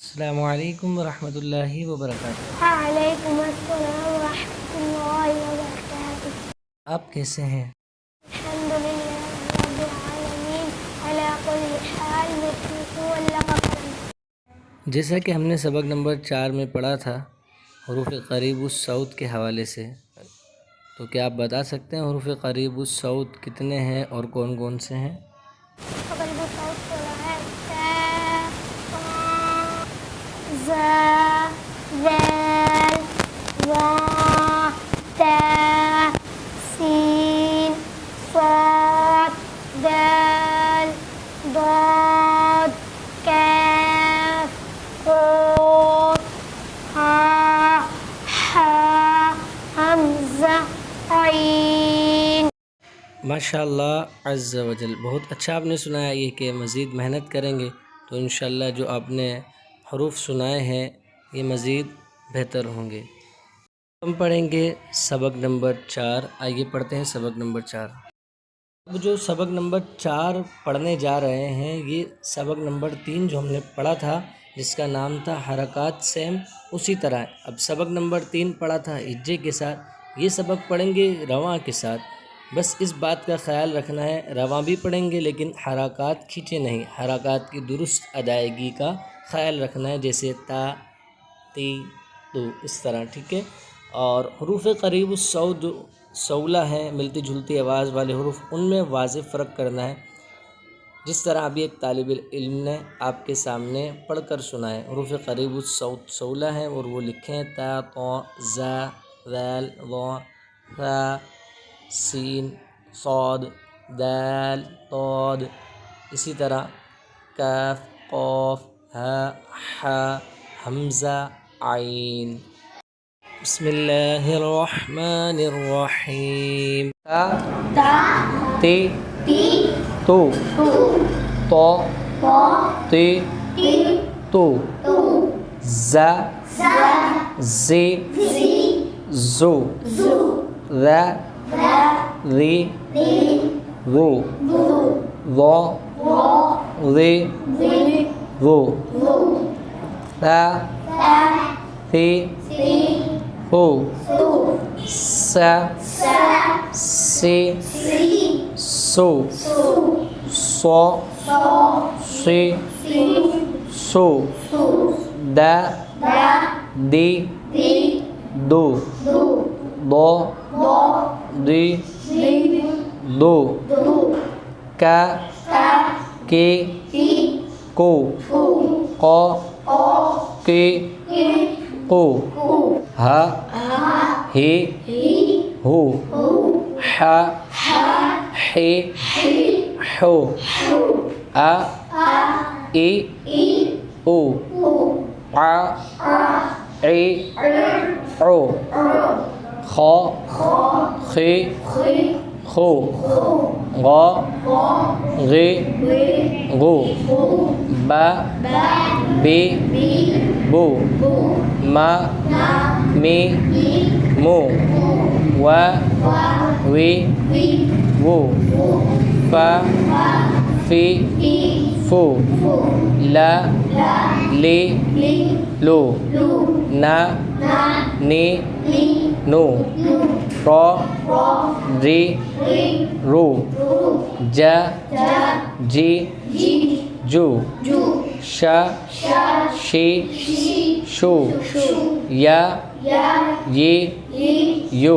अस्सलामु अलैकुम वरहमतुल्लाहि वबरकातुहू। वालेकुम अस्सलाम वरहमतुल्लाहि वबरकातुहू। आप कैसे हैं? अल्हम्दुलिल्लाहि रब्बिल आलमीन अला कुल्ली हाल मैं ठीक हूँ, अल्लाह का करम। जैसा कि हमने सबक नंबर 4 में पढ़ा था हरूफ क़रीबुस सौत के हवाले से, तो क्या आप बता सकते हैं हरूफ क़रीबुस सौत कितने हैं और कौन कौन से हैं? क़रीबुस सौत पढ़ा है ज़ा, ज़ैल, ज़ा, ता, सीन, साद, दाल, दाद, काफ, क़ाफ, हा, हा, हमज़ा, ऐन। माशाअल्लाह अज़्ज़ा वजल, बहुत अच्छा आपने सुनाया। ये कि मज़ीद मेहनत करेंगे तो इंशाअल्लाह जो आपने हरूफ सुनाए हैं ये मज़ीद बेहतर होंगे। हम पढ़ेंगे सबक नंबर 4। आइए पढ़ते हैं सबक नंबर 4। अब जो सबक नंबर 4 पढ़ने जा रहे हैं ये सबक नंबर 3 जो हमने पढ़ा था जिसका नाम था हरकत, सेम उसी तरह अब सबक नंबर 3 पढ़ा था हिज्जे के साथ, ये सबक पढ़ेंगे रवां के साथ। बस इस बात का ख़याल रखना है, रवां भी पढ़ेंगे लेकिन हरकत खींचे नहीं, हरकत की दुरुस्त अदायगी का ख़याल रखना है, जैसे ता, ती, तो इस तरह, ठीक है। और हरूफ क़रीबुस सौत जो 16 हैं मिलती जुलती आवाज़ वाले हरूफ, उनमें वाज़ेह फ़र्क करना है। जिस तरह अभी एक तालिब इल्म ने आपके सामने पढ़कर सुनाए। हरूफ क़रीबुस सौत 16 हैं और वो लिखें ता, तो, ज़ा, ज़ैल, ज़ा, फ़ा, सीन, साद, दाल, ताद, इसी तरह काफ, क़ाफ, हा, हा, हमज़ा, ऐन। बिस्मिल्लाहिर्रहमानिर्रहीम। ता, ती, तो, तो, ती, तो, ज़ा, ज़े, ज़ो, ज़ा, ज़ी, ज़ो, ज़ा, ज़े, ज़ो, ता, ती, हो, सा, से, सो, सौ, से, सो, दा, दी, दो, दो, दी, दो, का, के, को, के, को, हा, हे, हो, हा, हे, हो, आ, ई, ओ, आ, ए, ओ, ख, खे, खो, ग, गे, गो, बा, बे, बो, मा, मे, मो, वा, वे, वो, फा, फे, फो, ला, ले, लो, ना, ने, नो, रो, रे, रो, जा, जे, जो, शा, शे, शो, या, ये, यो।